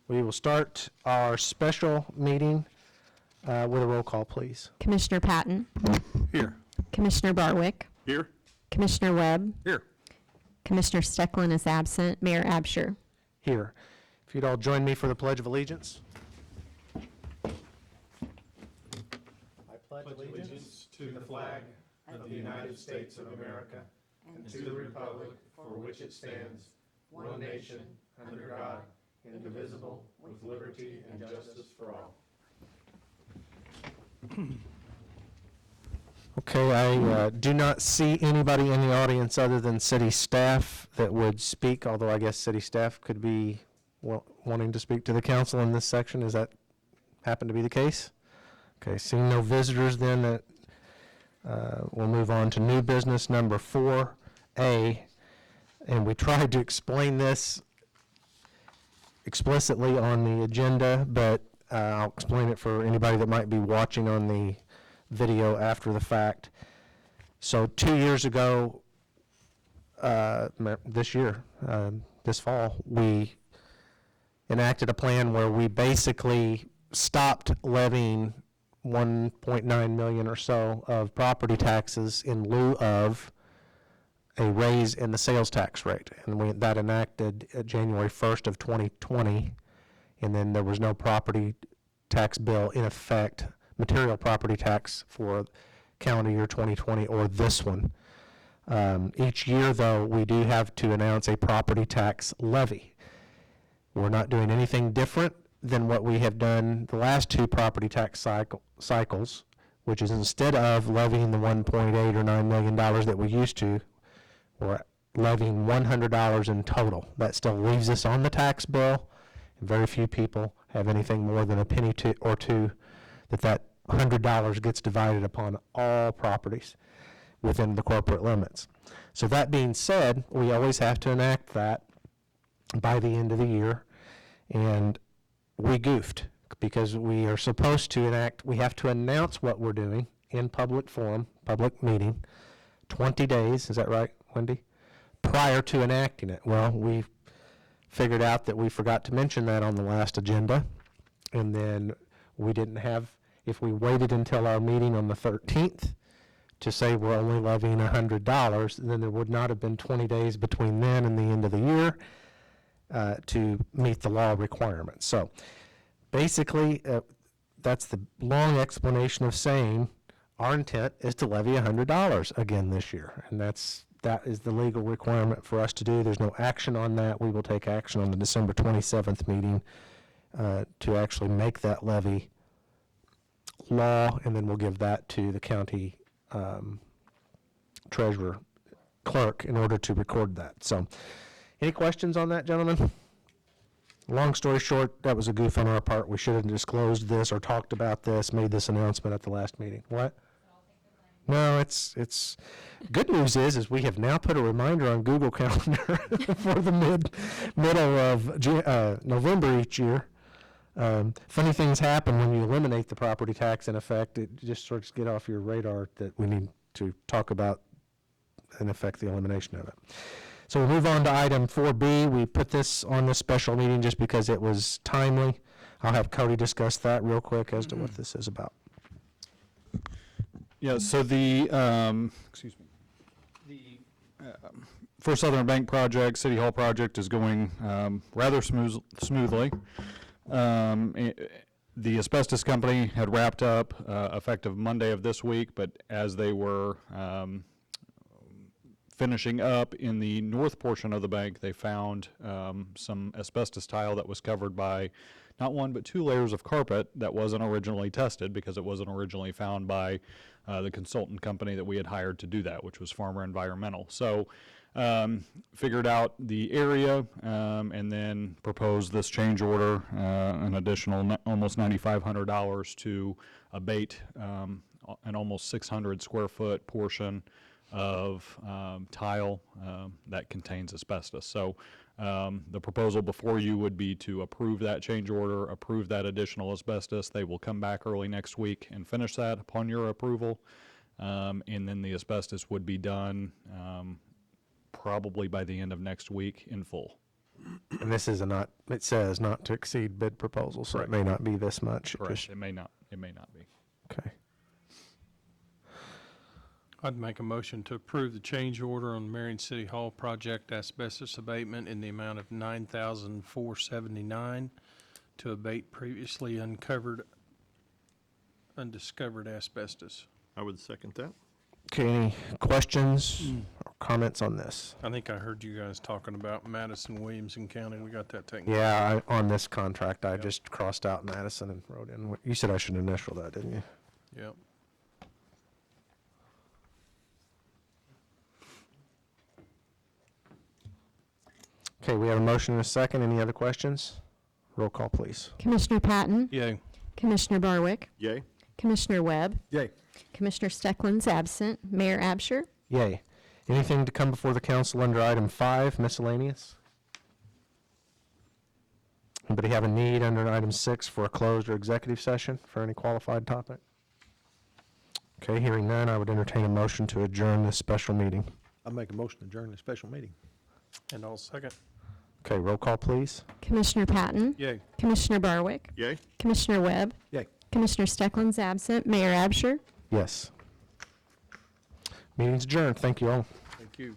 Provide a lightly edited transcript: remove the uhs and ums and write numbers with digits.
We will start our special meeting with a roll call, please. Commissioner Patton. Here. Commissioner Barwick. Here. Commissioner Webb. Here. Commissioner Stecklin is absent. Mayor Absher. Here. If you'd all join me for the Pledge of Allegiance. I pledge Allegiance to the flag of the United States of America and to the republic for which it stands, one nation, under God, indivisible, with liberty and justice for all. Okay, I do not see anybody in the audience other than city staff that would speak, although I guess city staff could be wanting to speak to the council in this section. Does that happen to be the case? Okay, seeing no visitors then, that we'll move on to new business number 4A. And we tried to explain this explicitly on the agenda, but I'll explain it for anybody that might be watching on the video after the fact. So 2 years ago, this year, this fall, we enacted a plan where we basically stopped levying 1.9 million or so of property taxes in lieu of a raise in the sales tax rate. And that enacted January 1st of 2020, and then there was no property tax bill in effect, material property tax for calendar year 2020 or this one. Each year, though, we do have to announce a property tax levy. We're not doing anything different than what we have done the last two property tax cycles, which is instead of levying the $1.8 or $9 million that we used to, we're levying $100 in total. That still leaves us on the tax bill, and very few people have anything more than a penny or two that $100 gets divided upon all properties within the corporate limits. So that being said, we always have to enact that by the end of the year, and we goofed because we are supposed to we have to announce what we're doing in public forum, public meeting, 20 days, is that right, Wendy? Prior to enacting it. Well, we figured out that we forgot to mention that on the last agenda, and then we didn't have, if we waited until our meeting on the 13th to say we're only levying $100, then there would not have been 20 days between then and the end of the year to meet the law requirements. So basically, that's the long explanation of saying our intent is to levy $100 again this year, and that is the legal requirement for us to do. There's no action on that. We will take action on the December 27th meeting to actually make that levy law, and then we'll give that to the county treasurer clerk in order to record that. So any questions on that, gentlemen? Long story short, that was a goof on our part. We should have disclosed this or talked about this, made this announcement at the last meeting. What? No, it's good news is we have now put a reminder on Google Calendar for the middle of November each year. Funny things happen when you eliminate the property tax in effect. It just sort of get off your radar that we need to talk about, in effect, the elimination of it. So we'll move on to item 4B. We put this on this special meeting just because it was timely. I'll have Cody discuss that real quick as to what this is about. Yeah, so the First Southern Bank project, City Hall project, is going rather smoothly. The asbestos company had wrapped up effective Monday of this week, but as they were finishing up in the north portion of the bank, they found some asbestos tile that was covered by not one but two layers of carpet that wasn't originally tested because it wasn't originally found by the consultant company that we had hired to do that, which was Farmer Environmental. So figured out the area and then proposed this change order, an additional almost $9,500 to abate an almost 600 square foot portion of tile that contains asbestos. So the proposal before you would be to approve that change order, approve that additional asbestos. They will come back early next week and finish that upon your approval. And then the asbestos would be done probably by the end of next week in full. And this is a not, it says not to exceed bid proposal, so it may not be this much. Correct. Just- It may not be. Okay. I'd make a motion to approve the change order on the Marion City Hall project asbestos abatement in the amount of $9,479 to abate previously undiscovered asbestos. I would second that. Okay, any questions or comments on this? I think I heard you guys talking about Madison, Williamson County. We got that taken. Yeah, on this contract, I just crossed out Madison and wrote in, you said I should initial that, didn't you? Yep. Okay, we have a motion and a second. Any other questions? Roll call, please. Commissioner Patton, Yay. Commissioner Barwick, Yay? Commissioner Webb, Yay. Commissioner Stecklin's absent, Mayor Absher. Yay. Anything to come before the council under item 5, miscellaneous? Anybody have a need under item 6 for a closed or executive session for any qualified topic? Okay, hearing none, I would entertain a motion to adjourn this special meeting. I make a motion to adjourn the special meeting. And I'll second. Okay, roll call, please. Commissioner Patton, Yay. Commissioner Barwick, Yay? Commissioner Webb, Yay. Commissioner Stecklin's absent, Mayor Absher. Yes. Meeting's adjourned. Thank you all. Thank you.